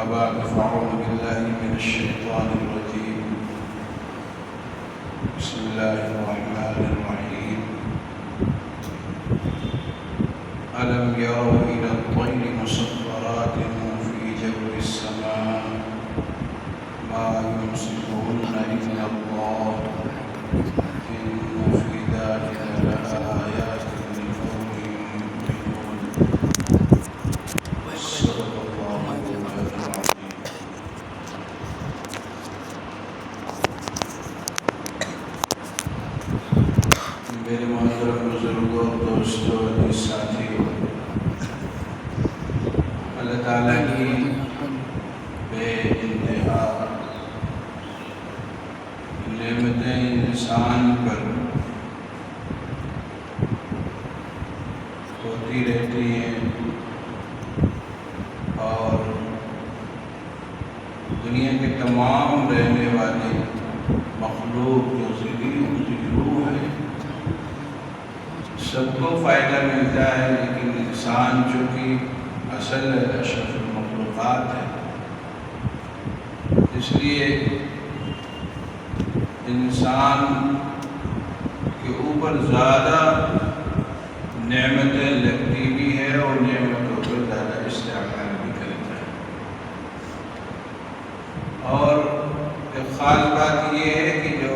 أما بعد فأعوذ بالله من الشيطان الرجيم. بسم الله الرحمن الرحيم. ألم يروا إلى الطير مسخرات في جو السماء ما يمسكهن إلا الله إن في ذلك لآيات لقوم يؤمنون. صدق الله العظيم. میرے محترم بزرگوں، دوستوں، عزیز ساتھیوں، اللہ تعالیٰ کی بے انتہا نعمتیں انسان پر ہوتی رہتی ہیں، اور دنیا کے تمام رہنے والے مخلوق جو ذریعہ ہے سب کو فائدہ ملتا ہے، لیکن انسان چونکہ اصل اشرف المخلوقات ہے، اس لیے انسان کے اوپر زیادہ نعمتیں لگتی بھی ہے اور نعمتوں پر زیادہ استعمال بھی کرتا ہے۔ اور ایک خاص بات یہ ہے کہ جو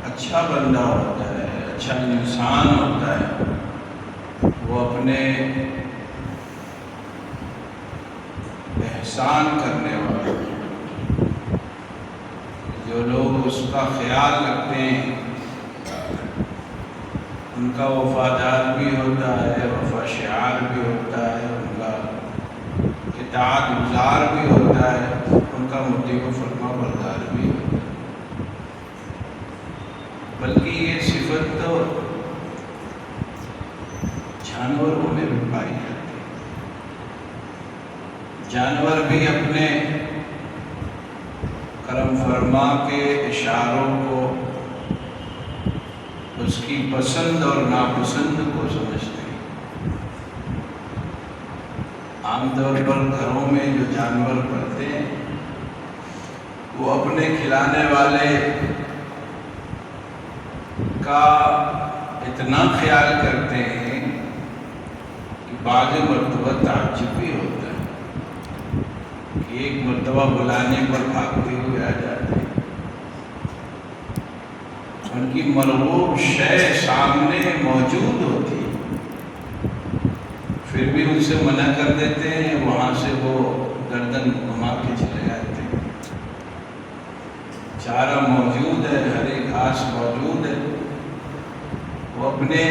اچھا بندہ ہوتا ہے، اچھا انسان ہوتا ہے، وہ اپنے احسان کرنے والا، جو لوگ اس کا خیال رکھتے ہیں ان کا وفادار بھی ہوتا ہے، وفا شعار بھی ہوتا ہے، ان کا اطاعت گزار بھی ہوتا ہے، ان کا مطیع و فرما بردار بھی ہوتا ہے۔ بلکہ یہ صفت تو جانوروں میں بھی پائی جاتی ہے۔ جانور بھی اپنے کرم فرما کے اشاروں کو، اس کی پسند اور ناپسند کو سمجھتے ہیں۔ عام طور پر گھروں میں جو جانور پلتے ہیں وہ اپنے کھلانے والے کا اتنا خیال کرتے ہیں کہ بعض مرتبہ تعجب بھی ہوتا ہے کہ ایک مرتبہ بلانے پر بھاگتے ہوئے آ جاتے ہیں، ان کی مرغوب شے سامنے موجود ہوتی ہے، پھر بھی ان سے منع کر دیتے ہیں، وہاں سے وہ گردن گھما کے چلے جاتے ہیں۔ چارہ موجود ہے، ہری گھاس موجود ہے، وہ اپنے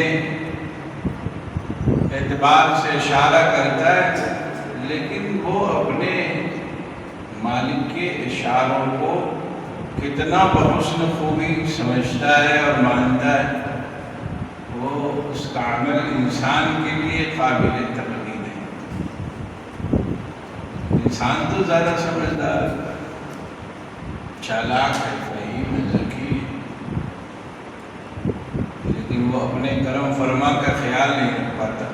اعتبار سے اشارہ کرتا ہے، لیکن وہ اپنے مالک کے اشاروں کو کتنا بحسن خوبی سمجھتا ہے اور مانتا ہے، وہ اس کا عمل انسان کے لیے قابل تقلید ہے۔ انسان تو زیادہ سمجھدار، چالاک ہے، فہیم ہے، ذکی ہے، لیکن وہ اپنے کرم فرما کا خیال نہیں رکھ پاتا۔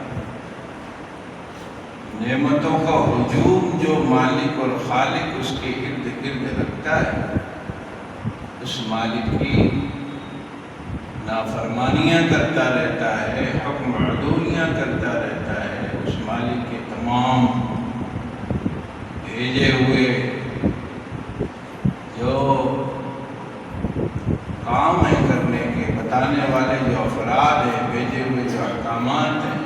نعمتوں کا ہجوم جو مالک اور خالق اس کے ارد گرد رکھتا ہے، اس مالک کی نافرمانیاں کرتا رہتا ہے، حکم عدولیاں کرتا رہتا ہے، اس مالک کے تمام بھیجے ہوئے جو کام ہے کرنے کے، بتانے والے جو افراد ہیں، بھیجے ہوئے جو احکامات ہیں،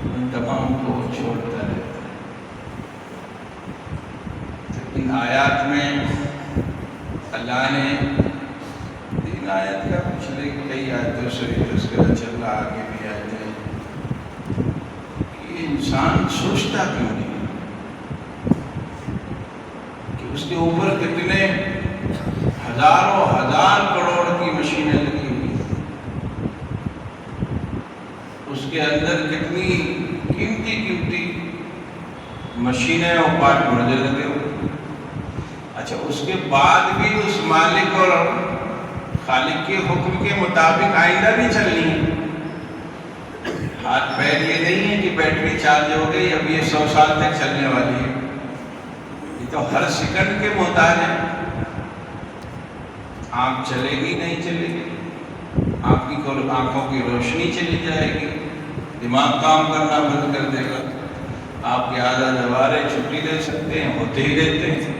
ان تمام کو وہ چھوڑتا رہتا ہے۔ ان آیات میں اللہ نے تین آیت کا پچھلے کئی آیتوں سے تذکرہ چل رہا، آگے بھی آیتیں ہیں کہ انسان سوچتا کیوں نہیں کہ اس کے اوپر کتنے ہزاروں ہزار کروڑ کی مشینیں لگی ہوئی، اس کے اندر کتنی قیمتی مشینیں اور پارٹ پرزے لگے ہوئے۔ اچھا، اس کے بعد بھی اس مالک اور خالق کے حکم کے مطابق آئندہ بھی چلنی ہے۔ ہاتھ پیر یہ نہیں ہے کہ بیٹری چارج ہو گئی اب یہ 100 سال تک چلنے والی ہے، یہ تو ہر سیکنڈ کے محتاج ہے۔ آنکھ چلے گی نہیں چلے گی، آنکھوں کی روشنی چلی جائے گی، دماغ کام کرنا بند کر دے گا، آپ کے اعضاء جوارے چھٹی دے سکتے ہیں، ہوتے ہی دیتے ہیں۔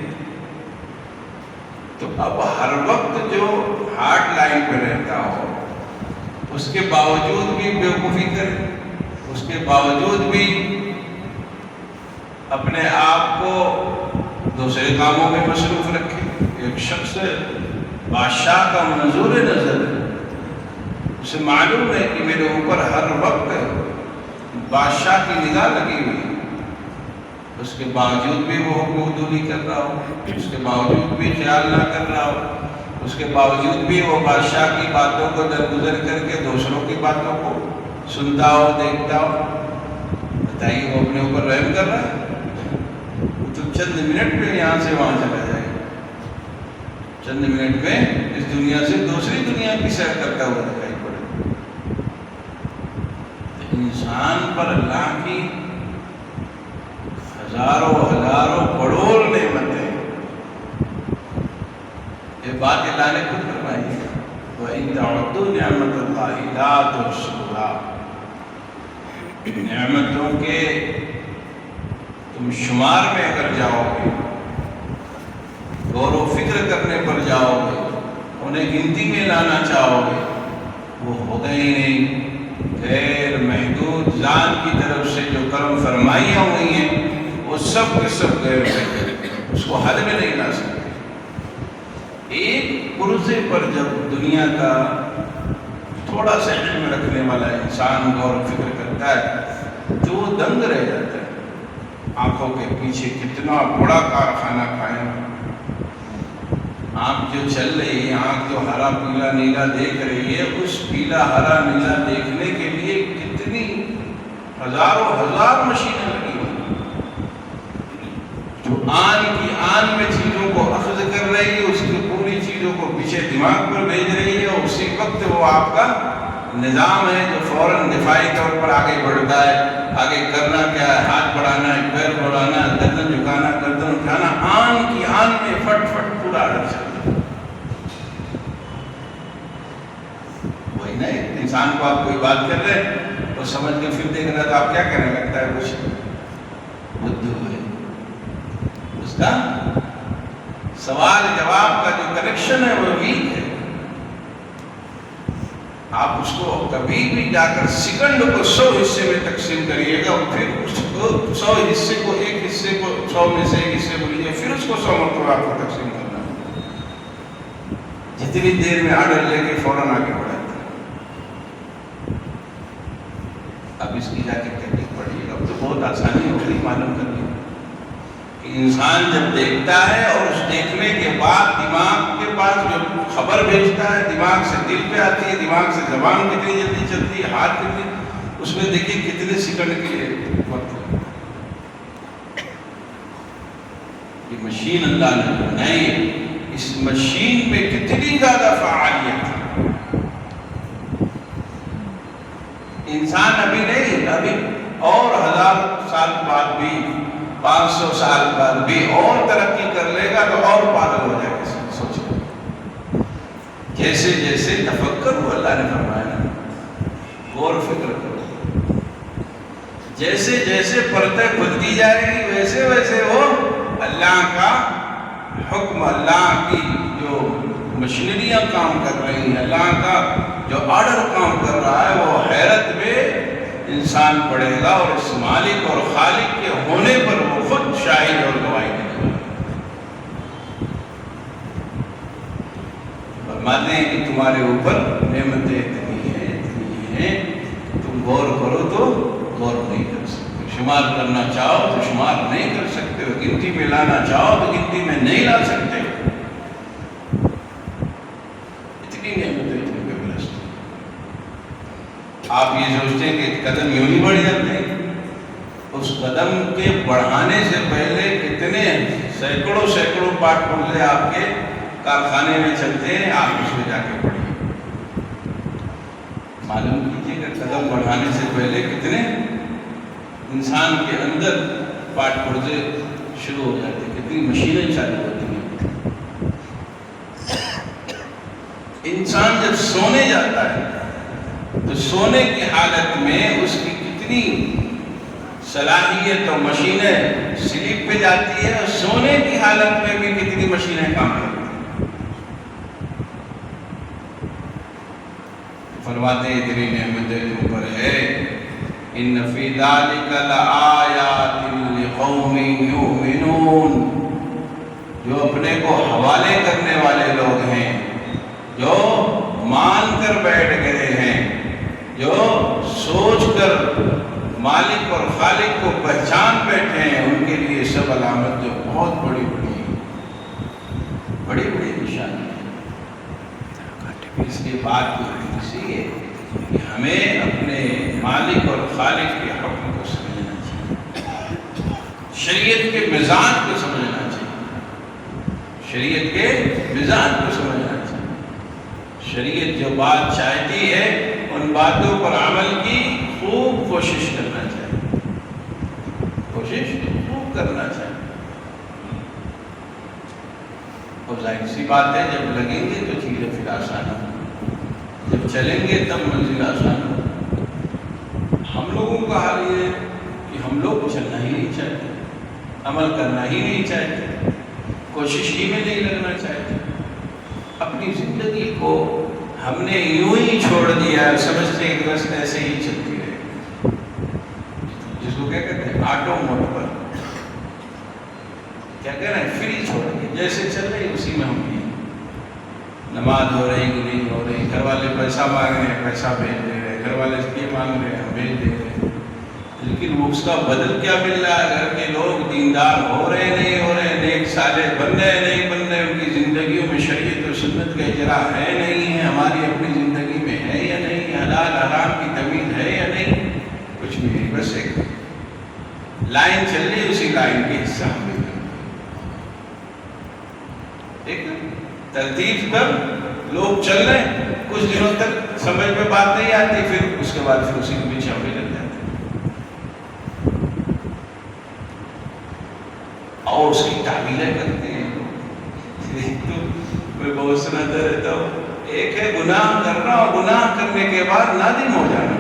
تو اب ہر وقت جو ہارڈ لائن پہ رہتا ہو اس کے باوجود بھی بیوقوفی کرے، اس کے باوجود بھی اپنے آپ کو دوسرے کاموں میں مصروف رکھے۔ ایک شخص بادشاہ کا منظور نظر ہے، اسے معلوم ہے کہ میرے اوپر ہر وقت بادشاہ کی نگاہ لگی ہوئی ہے، اس کے باوجود بھی وہ حکم عدولی کر رہا ہو، اس کے باوجود بھی خیال نہ کر رہا ہو، اس کے باوجود بھی وہ بادشاہ کی باتوں کو درگزر کر کے دوسروں کی باتوں کو سنتا ہو، دیکھتا ہو، بتائیے وہ اپنے اوپر رحم کر رہا ہے؟ وہ تو چند منٹ میں یہاں سے وہاں چلا جائے گا، چند منٹ میں اس دنیا سے دوسری دنیا کی سیر کرتا ہوا دکھائی پڑے۔ انسان پر اللہ کی ہزاروں کروڑ نعمتیں، یہ بات اللہ نے خود فرمائی ہے، وَإِن تَعُدُّوا نِعْمَتَ اللَّهِ لَا تُحْصُوهَا، نعمتوں کے تم شمار میں اگر جاؤ گے، غور و فکر کرنے پر جاؤ گے، انہیں گنتی میں لانا چاہو گے، وہ ہوگا ہی نہیں۔ غیر محدود ذات کی طرف سے جو کرم فرمائیاں ہوئی ہیں وہ سب کے سب غیر محدود، اس کو حد میں نہیں لا سکتے۔ ایک پرزے پر جب دنیا کا تھوڑا سا علم رکھنے والا انسان غور و فکر کرتا ہے تو وہ دنگ رہ جاتا ہے۔ آنکھوں کے پیچھے کتنا بڑا کارخانہ قائم ہے، آنکھ جو چل رہی ہے، آنکھ جو ہرا پیلا نیلا دیکھ رہی ہے، اس پیلا ہرا نیلا دیکھنے کے لیے کتنی ہزار مشینیں لگی ہوئی ہیں جو آن کی آن میں چیزوں کو اخذ کر رہی ہے، اس کی پوری چیزوں کو پیچھے دماغ پر بھیج رہی ہے، اور اسی وقت وہ آپ کا نظام ہے جو فوراً دفاعی طور پر آگے بڑھتا ہے۔ آگے کرنا کیا ہے؟ ہاتھ بڑھانا ہے، پیر بڑھانا ہے، گردن جھکانا، گردن اٹھانا، آن کی آن میں فٹ فٹ پورا اڑ چلتا ہے۔ وہی نا، انسان کو آپ کوئی بات کر رہے ہیں وہ سمجھ کے پھر دیکھ رہا تو آپ کیا کہنے لگتا ہے؟ کچھ بدھو ہے، اس کا سوال جواب کا جو کنیکشن ہے وہ ویک ہے۔ آپ اس کو کبھی بھی جا کر سیکنڈ کو 100 حصے میں تقسیم کریے گا، پھر اس کو 100 حصے کو ایک حصے کو 100 میں سے ایک حصے کو لیجیے، پھر اس کو 100 مرتبہ آپ کو تقسیم کرنا ہے۔ جتنی دیر میں آرڈر لے کے فوراً آگے بڑھاتا ہے۔ اب اس کی جا کے ٹیکنیک پڑھیے، اب تو بہت آسانی ہو گئی معلوم کرنے کہ انسان جب دیکھتا ہے اور اس دیکھنے کے بعد دماغ کے پاس جو خبر بھیجتا ہے، دماغ سے دل پہ آتی ہے، دماغ سے زبان کتنی جلدی چلتی ہے، ہاتھ کتنی، اس میں دیکھیے کتنے سیکنڈ کے لیے وقت ہے۔ یہ مشین اللہ نے بنائی ہے، اس مشین میں کتنی زیادہ فعالیت ہے۔ انسان ابھی نہیں، ابھی اور 1000 سال بعد بھی، 500 سال بعد بھی اور ترقی کر لے گا تو اور پاگل ہو جائے گا۔ سوچیں، جیسے جیسے تفکر ہو، اللہ نے فرمایا نا، غور فکر کرو، جیسے جیسے پرتیں کھلتی جائے گی ویسے ویسے وہ اللہ کا حکم، اللہ کی جو مشینریاں کام کر رہی ہیں، اللہ کا جو آرڈر کام کر رہا ہے، وہ حیرت میں انسان پڑے گا، اور اس مالک اور خالق کے ہونے پر وہ خود شاہد اور گواہی دے گا۔ فرماتے ہیں کہ تمہارے اوپر نعمتیں اتنی ہیں، تم غور کرو تو غور نہیں کر سکتے، شمار کرنا چاہو تو شمار نہیں کر سکتے ہو، گنتی میں لانا چاہو تو گنتی میں نہیں لا سکتے ہو۔ اتنی نعمتیں اتنی بے۔ آپ یہ سوچتے ہیں کہ قدم یوں ہی بڑھ جاتے ہیں، اس قدم کے بڑھانے سے پہلے کتنے سینکڑوں پاٹ پرزے آپ کے کارخانے میں چلتے ہیں، آپ اس میں جا کے پڑھیے۔ معلوم کیجیے کہ قدم بڑھانے سے پہلے کتنے انسان کے اندر پاٹ پرزے شروع ہو جاتے ہیں، کتنی مشینیں چالو ہوتی ہیں۔ انسان جب سونے جاتا ہے تو سونے کی حالت میں اس کی کتنی صلاحیت اور مشینیں سلیپ پہ جاتی ہے، اور سونے کی حالت میں بھی کتنی مشینیں کام کرتی ہیں۔ فرماتے ہیں اتنی نعمت تم پر ہے، ان فی ذلک لآیات لقوم یؤمنون، جو اپنے کو حوالے کرنے والے لوگ ہیں، جو مان کر بیٹھ گئے ہیں، جو سوچ کر مالک اور خالق کو پہچان بیٹھے ہیں، ان کے لیے سب علامت جو بہت بڑی بڑی نشانی ہے۔ اس لیے بات اسی ہے کہ ہمیں اپنے مالک اور خالق کے حکم کو سمجھنا چاہیے، شریعت کے مزاج کو سمجھنا چاہیے، شریعت کے مزاج کو سمجھنا چاہیے۔ شریعت جو بات چاہتی ہے ان باتوں پر عمل کی خوب کوشش کرنا چاہیے، کوشش خوب کرنا چاہیے۔ اور ظاہر سی بات ہے جب لگیں گے تو چیزیں پھر آسان ہوں، جب چلیں گے تب منزل آسان ہو۔ ہم لوگوں کا حال یہ ہے کہ ہم لوگ چلنا ہی نہیں چاہتے، عمل کرنا ہی نہیں چاہتے، کوشش ہی میں نہیں لگنا چاہتے، اپنی زندگی کو ہم نے یوں ہی چھوڑ دیا، سمجھتے ہیں کہ بس ایسے ہی چلتی رہے، جس کو کیا کہتے ہیں آٹو موڈ پر، کیا کہہ رہے ہیں فری چھوڑ کے جیسے چل رہے اسی میں ہم بھی، نماز ہو رہی کہ نہیں ہو رہی، گھر والے پیسہ مانگ رہے ہیں پیسہ بھیج دے رہے ہیں، گھر والے یہ مانگ رہے ہیں ہم بھیج دے رہے ہیں، لیکن وہ اس کا بدل کیا مل رہا ہے؟ گھر کے لوگ دیندار ہو رہے نہیں ہو رہے، نیک صالح بن رہے نہیں بن رہے، ان کی زندگیوں میں شریعت و سنت کا اجرا ہے نہیں ہے، ہماری اپنی زندگی میں ہے یا نہیں، حلال حرام کی تمیز ہے یا نہیں، کچھ بھی نہیں، بس ایک لائن چل رہی، اسی لائن کے حصہ ہم بھی ایک ترتیب پر لوگ چل رہے ہیں، کچھ دنوں تک سمجھ میں بات نہیں آتی، پھر اس کے بعد پھر اسی کے پیچھے ہم بھی لگ جاتے اور اس کی تعمیلیں کرتے ہیں۔ میں بہت سناتا رہتا ہوں، ایک ہے گناہ کرنا اور گناہ کرنے کے بعد نادم ہو جانا،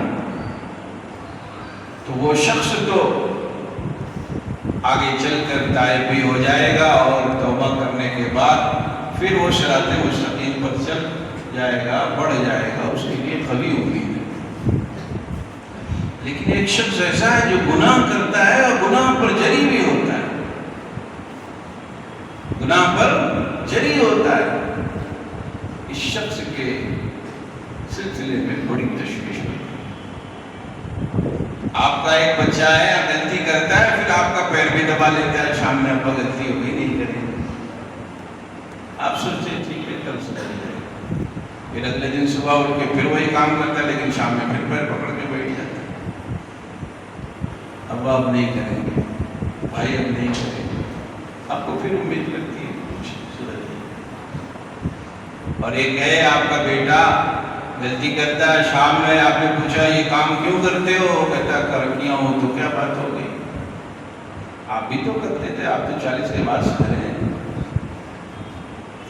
تو وہ شخص تو آگے چل کر تائب بھی ہو جائے گا اور توبہ کرنے کے بعد پھر وہ صراط مستقیم پر چل جائے گا، بڑھ جائے گا، اس کے لیے قوی امید ہے۔ لیکن ایک شخص ایسا ہے جو گناہ کرتا ہے اور گناہ پر جری بھی ہوتا ہے، گناہ پر جری ہوتا ہے، اس شخص کے سلسلے میں بڑی تشویش ہوتی ہے۔ آپ کا ایک بچہ ہے غلطی کرتا ہے، پھر آپ کا پیر بھی دبا لیتا ہے، شام میں ابا غلطی ہوگی نہیں کریں گے، آپ سوچتے ٹھیک ہے کل سدھر جائے گا، پھر اگلے دن صبح اٹھ کے پھر وہی کام کرتا ہے، لیکن شام میں پھر پیر پکڑ کے بیٹھ جاتا ہے، ابا اب نہیں کریں گے، بھائی اب نہیں کریں گے، آپ کو پھر امید لگتی ہے کچھ سدھر جائے گا۔ اور ایک ہے آپ کا بیٹا غلطی کرتا ہے، شام میں آپ نے پوچھا یہ کام کیوں کرتے ہو، وہ کہتا کرکیاں ہو تو کیا بات ہو گئی، آپ بھی تو کرتے تھے، آپ تو 40 کے بعد سدھرے ہیں،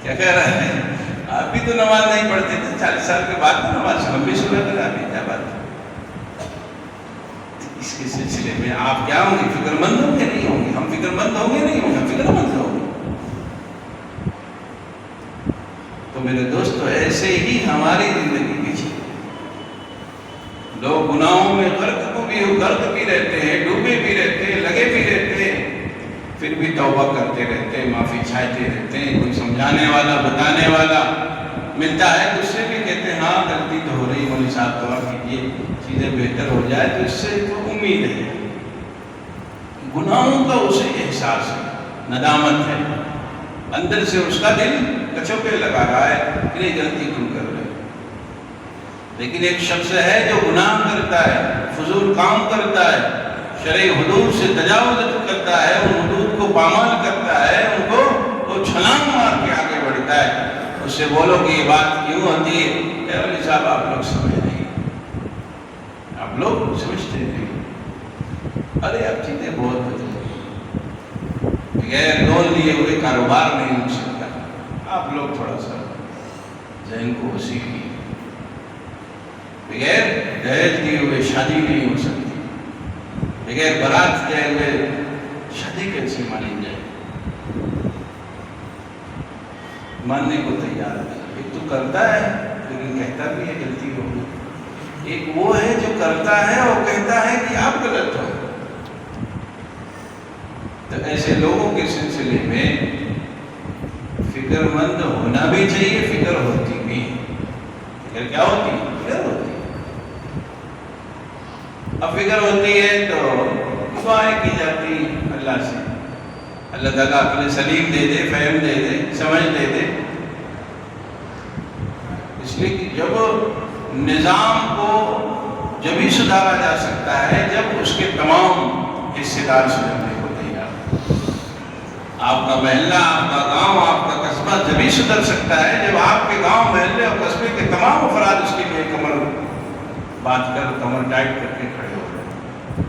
کیا کہہ رہا ہے، آپ بھی تو نماز نہیں پڑھتے تھے، 40 سال کے بعد تو نماز ہم بھی سنا کر آپ کیا بات ہے۔ اس کے سلسلے میں آپ کیا ہوں گے، فکر مند ہوں گے نہیں ہوں گے، ہم فکر مند ہوں گے نہیں ہوں گے، ہم فکر مند ہوں گے۔ تو میرے دوستو ایسے ہی ہماری زندگی پیچھے لوگ گناہوں میں غرق بھی رہتے ہیں، ڈوبے بھی رہتے ہیں، لگے بھی رہتے ہیں، پھر بھی توبہ کرتے رہتے ہیں، معافی چاہتے رہتے ہیں، کوئی سمجھانے والا بتانے والا ملتا ہے تو اس سے بھی کہتے ہیں ہاں غلطی تو ہو رہی، مولوی صاحب دعا کیجیے چیزیں بہتر ہو جائے، تو اس سے تو امید ہے۔ گناہوں کا اسے احساس ہے، ندامت ہے، اندر سے اس کا دل کچوکے لگا رہا ہے کہ نہیں غلطی کیوں کر رہے۔ لیکن ایک شخص ہے جو گناہ کرتا ہے، فضول کام کرتا ہے، شرعی حدود سے تجاوز کرتا ہے، ان حدود کو پامال کرتا ہے، ان کو وہ چھلانگ مار کے آگے بڑھتا ہے، اس سے بولو کہ یہ بات کیوں ہوتی ہے، اے علی صاحب آپ لوگ سمجھ نہیں، لوگ سمجھتے نہیں، ارے اب چیزیں بہت بدل، بغیر لون لیے ہوئے کاروبار نہیں ہو سکتا. آپ لوگ تھوڑا سا ذہن کو وسیع کیے. بغیر دہیج دیے ہوئے شادی نہیں ہو سکتی، بغیر بارات گئے ہوئے شادی کیسے مانی جائے؟ ماننے کو تیار ہے. ایک تو کرتا ہے لیکن کہتا بھی ہے غلطی ہوگی، ایک وہ ہے جو کرتا ہے اور کہتا ہے کہ آپ غلط ہو. تو ایسے لوگوں کے سلسلے میں فکر مند ہونا بھی چاہیے. فکر ہوتی بھی، فکر کیا ہوتی ہے؟ فکر ہوتی ہے. اب فکر ہوتی ہے تو دعائیں کی جاتی اللہ سے، اللہ تعالیٰ عقل سلیم دے دے، فہم دے دے، سمجھ دے دے. اس لیے کہ جب نظام کو جب ہی سدھارا جا سکتا ہے جب اس کے تمام حصے دار سدھرنے کو تیار. آپ کا محلہ، آپ کا گاؤں، آپ کا قصبہ جب ہی سدھر سکتا ہے جب آپ کے گاؤں، محلے اور قصبے کے تمام افراد اس کے لیے کمر بات کر، کمر ٹائٹ کر کے کھڑے ہو گئے.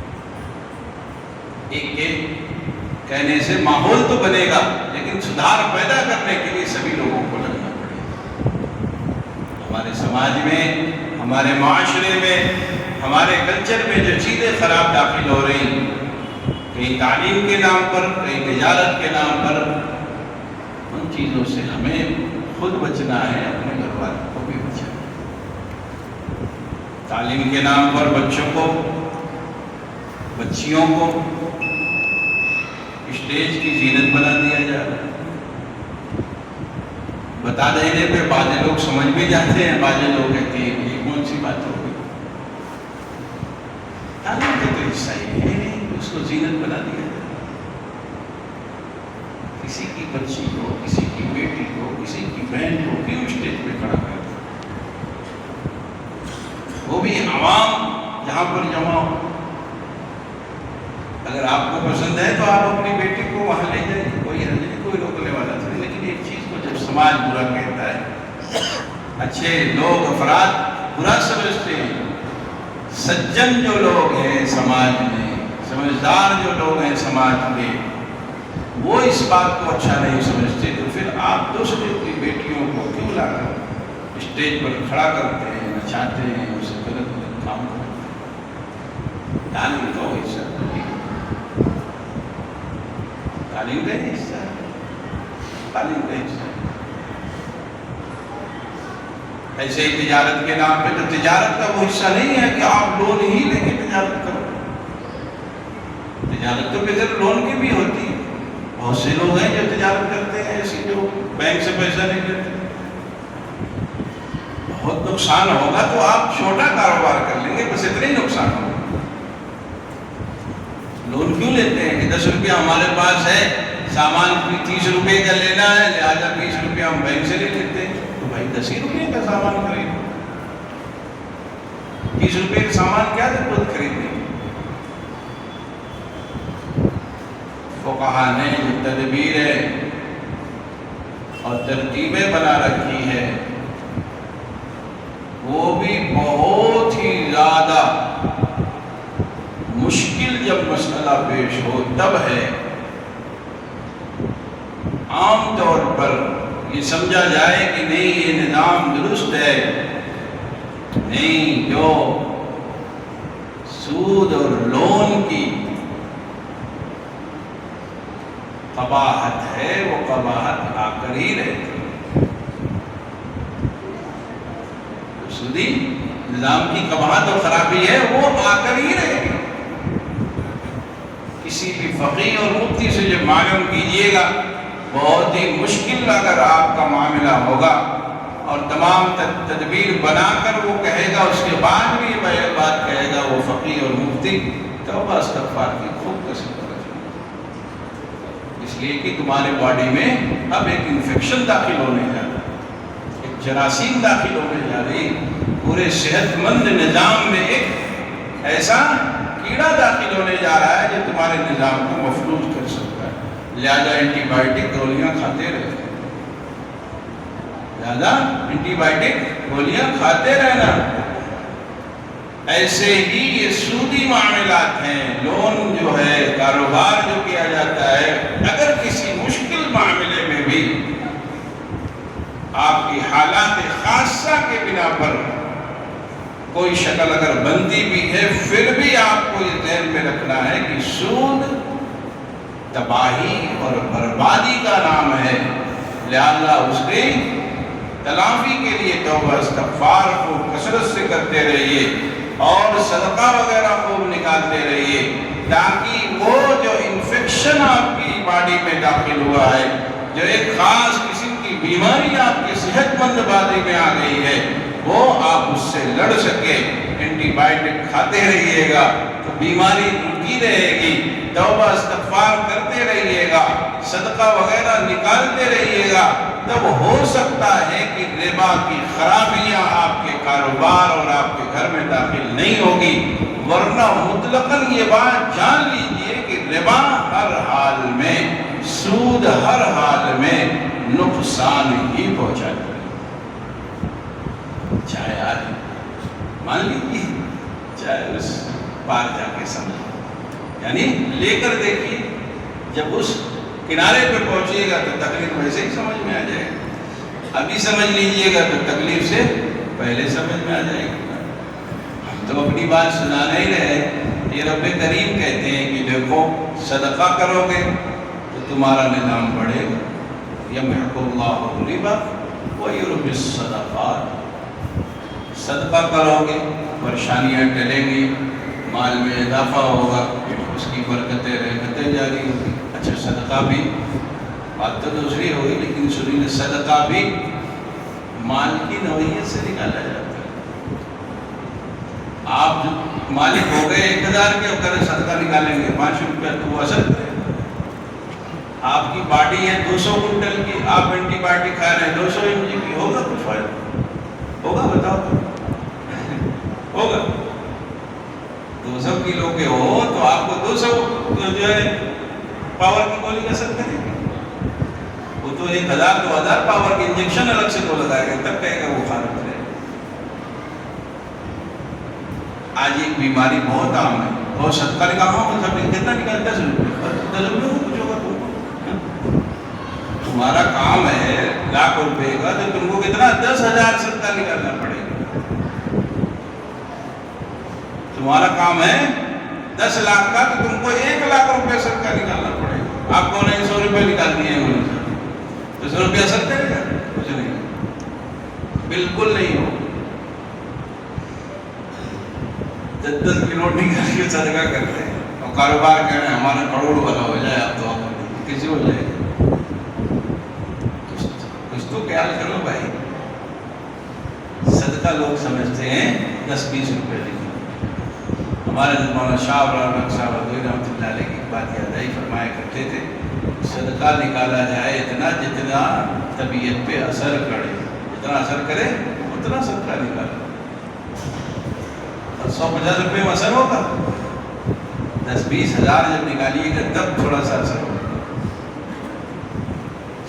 ایک کے کہنے سے ماحول تو بنے گا لیکن سدھار پیدا کرنے کے لیے سبھی لوگوں کو لگنا پڑے گا. ہمارے سماج میں، ہمارے معاشرے میں، ہمارے کلچر میں جو چیزیں خراب داخل ہو رہی ہیں، کہیں تعلیم کے نام پر، کہیں تجارت کے نام پر، ان چیزوں سے ہمیں خود بچنا ہے، اپنے گھر والوں کو بھی بچنا ہے. تعلیم کے نام پر بچوں کو، بچیوں کو اسٹیج کی زینت بنا دیا جا رہا ہے. بتا دینے پہ بعض لوگ سمجھ بھی جاتے ہیں، بعض لوگ کہتے ہیں یہ کون سی بات ہو گئی. تعلیم کا تو حصہ ہی ہے، اس کو زینت بنا دیا جائے. کسی کی بچی کو، کسی کی بیٹی کو، کسی کی بہن کو کیوں اسٹیج پہ کھڑا کر دیا؟ وہ بھی عوام جہاں پر جمع ہو. اگر آپ کو پسند ہے تو آپ اپنی بیٹی کو وہاں لے جائیں، کوئی حل نہیں، کوئی روکنے والا نہیں. لیکن ایک چیز کو جب سماج برا کہتا ہے، اچھے لوگ، افراد برا سمجھتے ہیں، سجن جو لوگ ہیں سماج میں، سمجھدار جو لوگ ہیں سماج میں، وہ اس بات کو اچھا نہیں سمجھتے، تو پھر آپ دوسرے کی بیٹیوں کو کیوں لا کر اسٹیج پر کھڑا کرتے ہیں، نچاتے ہیں، اسے غلط غلط کام کرتے ہیں. تعلیم کا حصہ نہیں، تعلیم کا حصہ ہے، تعلیم کا حصہ ہے. ایسے ہی تجارت کے نام پہ، تو تجارت کا وہ حصہ نہیں ہے کہ آپ لون ہی لے کے تجارت کرو. تجارت تو بغیر لون کی بھی ہوتی ہے. بہت سے لوگ ہیں جو تجارت کرتے ہیں ایسی، جو بینک سے پیسہ نہیں لیتے. بہت نقصان ہوگا تو آپ چھوٹا کاروبار کر لیں گے، بس اتنا ہی نقصان ہوگا. لون کیوں لیتے ہیں کہ 10 روپیہ ہمارے پاس ہے، سامان 30 روپے کا لینا ہے، لہٰذا 20 روپیہ ہم بینک سے لے لیتے ہیں. تو بھائی 10 ہی روپے کا سامان خریدو، 30 روپے کا سامان کیا ضرورت خریدنے کی؟ فقہا نے جو تدبیریں اور ترتیبیں بنا رکھی ہے وہ بھی بہت ہی زیادہ مشکل جب مسئلہ پیش ہو تب ہے. عام طور پر یہ سمجھا جائے کہ نہیں یہ نظام درست ہے، نہیں، جو سود اور لون کی قباحت ہے وہ قباحت آ کر ہی رہتی. سودی نظام کی قباحت اور خرابی ہے وہ آ کر ہی رہے گی. کسی بھی فقیہ اور مفتی سے جب معلوم کیجئے گا، بہت ہی مشکل اگر آپ کا معاملہ ہوگا اور تمام تدبیر بنا کر وہ کہے گا، اس کے بعد بھی یہ بات کہے گا وہ فقیہ اور مفتی، توبہ استغفار کی خوب کسی طرح. اس لیے کہ تمہارے باڈی میں اب ایک انفیکشن داخل ہونے جا رہا ہے، ایک جراثیم داخل ہونے جا رہی. پورے صحت مند نظام میں ایک ایسا کیڑا داخل ہونے جا رہا ہے جو تمہارے نظام کو مفلوج کر سکتا ہے. لہذا اینٹی بائیوٹک گولیاں کھاتے رہنا، لہذا اینٹی بائیوٹک گولیاں کھاتے رہنا. ایسے ہی یہ سودی معاملات ہیں. لون جو ہے، کاروبار جو کیا جاتا ہے، اگر کسی مشکل معاملے میں بھی آپ کی حالات خاصہ کے بنا پر کوئی شکل اگر بنتی بھی ہے، پھر بھی آپ کو یہ ذہن میں رکھنا ہے کہ سود تباہی اور بربادی کا نام ہے. لہذا اس کی تلافی کے لیے توبہ استغفار کو کثرت سے کرتے رہیے اور صدقہ وغیرہ خوب نکالتے رہیے، تاکہ وہ جو انفیکشن آپ کی باڈی میں داخل ہوا ہے، جو ایک خاص قسم کی بیماری آپ کی صحت مند باڈی میں آ گئی ہے، وہ آپ اس سے لڑ سکے. اینٹی بائیوٹک کھاتے رہیے گا تو بیماری رکی رہے گی. توبہ استغفار کرتے رہیے گا، صدقہ وغیرہ نکالتے رہیے گا، تب ہو سکتا ہے کہ ربا کی خرابیاں آپ کے کاروبار اور آپ کے گھر میں داخل نہیں ہوگی. ورنہ مطلقاً یہ بات جان لیجئے کہ ربا ہر حال میں، سود ہر حال میں نقصان ہی پہنچاتا ہے. چاہے آج مان لیجیے، چاہے اس پار جا کے سمجھ، یعنی لے کر دیکھیے. جب اس کنارے پہ پہنچیے گا تو تکلیف ویسے ہی سمجھ میں آ جائے گا. ابھی سمجھ لیجیے گا تو تکلیف سے پہلے سمجھ میں آ جائے گا. ہم تو اپنی بات سنا نہیں رہے. یہ رب کریم کہتے ہیں کہ دیکھو، صدقہ کرو گے تو تمہارا نظام بڑھے گا. یمحق اللہ الربا ویربی الصدقات. صدقہ کرو گے، پریشانیاں ٹلیں گی، مال میں اضافہ ہوگا، اس کی برکتیں رحمتیں جاری ہوگی. اچھا، صدقہ بھی، بات تو دوسری ہوگی، لیکن سنیے، صدقہ بھی مال کی نوعیت سے نکالا جاتا ہے. آپ جو مالک ہو گئے 1000 کے، اگر صدقہ نکالیں گے 5 روپیہ تو وہ اثر کرے گا. آپ کی باڈی ہے 200 کنٹل کی، آپ اینٹی بائیوٹک کھا رہے ہیں 200 mg کی، ہوگا کچھ فائدہ؟ ہوگا؟ بتاؤ تو ہوگا. 200 کلو کے ہو تو آپ کو 200 جو ہے پاور کی گولی اثر کرے گی. وہ تو 1000 2000 پاور کے انجیکشن الگ سے تو لگائے گا، تب کہے گا وہ کھانا پڑے گا. آج ایک بیماری بہت عام ہے، اور صدقہ نکالنا ہو سب کتنا نکال 10 روپئے، 10 روپئے کو کچھ ہوگا. تمہارا کام ہے لاکھ روپے کا، تو تم کو کتنا 10,000 صدقہ نکالنا پڑے گا. تمہارا کام ہے 10 لاکھ کا، تو تم کو 1 لاکھ روپے صدقہ نکالنا پڑے گا. آپ کو نہیں 100 روپے نکال دیے ہیں تو 100 روپے اثر کرے گا؟ کچھ نہیں، بالکل نہیں ہو. 10 کی نوٹ نکال کے صدقہ کرتے ہیں اور کاروبار کہہ رہے ہیں ہمارا کروڑ والا ہو جائے. اب تو کسی ہو جائے گا. کچھ تو خیال کرو بھائی. صدقہ لوگ سمجھتے ہیں 10-20 روپے. ہمارے مولانا شاہ ابراہیم صاحب رحمۃ اللہ علیہ کی بات یاد آئی، فرمایا کرتے تھے صدقہ نکالا جائے اتنا جتنا طبیعت پہ اثر کرے، جتنا اثر کرے اتنا صدقہ نکالو. 150 روپے میں اثر ہوگا، 10-20 ہزار جب نکالیے گا تب تھوڑا سا اثر ہوگا.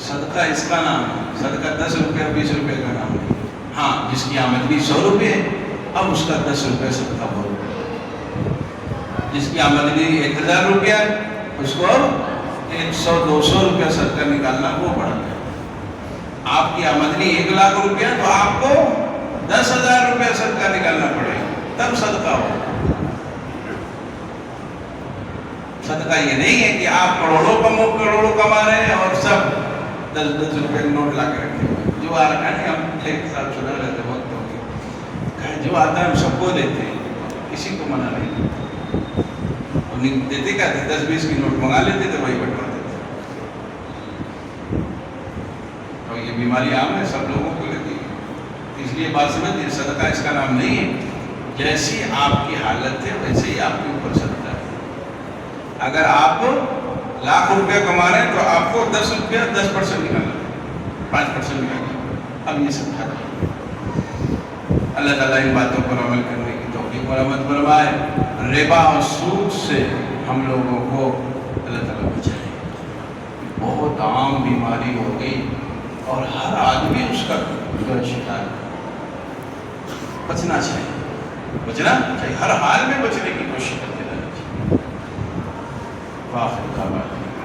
صدقہ اس کا نام ہے. صدقہ 10 روپے 20 روپے کا نام ہے. ہاں، جس کی آمدنی 100 روپے ہے، اب اس کا 10 روپے صدقہ بہت. جس کی آمدنی 1000 روپیہ ہے، اس کو اب 100-200 روپیہ صدقہ نکالنا وہ پڑتا ہے. آپ کی آمدنی 1 لاکھ روپیہ، تو آپ کو 10,000 روپیہ صدقہ نکالنا پڑے گا، تب صدقہ ہو. صدقہ یہ نہیں ہے کہ آپ کروڑوں کما رہے ہیں اور سب 10 روپے کے نوٹ لا کے رکھے ہوئے. جو آ رکھا ہے ہم ایک ساتھ چلا رہتے وقت ہوگی، جو آتا ہے ہم سب کو دیتے ہیں، کسی کو منع نہیں دیتے. کیا تھے 10-20 کی نوٹ منگا لیتے تھے، وہی بٹوا دیتے. اور یہ بیماری عام ہے، سب لوگوں کو لگی. اس لیے بات سمجھیں، صدقہ اس کا نام نہیں ہے. جیسی آپ کی حالت ہے ویسے ہی آپ کے اوپر صدقہ ہے. اگر آپ 1,00,000 روپیہ کما رہے ہیں تو آپ کو 10 روپیہ 10% نکالنا ہے، 5% نکالنا. اب یہ سمجھا دیں. اللہ تعالیٰ ان باتوں پر عمل کرنے کی توفیق اور رحمت فرمائے. ربا اور سود سے ہم لوگوں کو اللہ تعالیٰ بچائے. بہت عام بیماری ہو گئی اور ہر آدمی اس کا شکار. بچنا چاہیے. بچنا چاہیے، ہر حال میں بچنے کی کوشش کرتے رہنا چاہیے۔ واخر دعوانا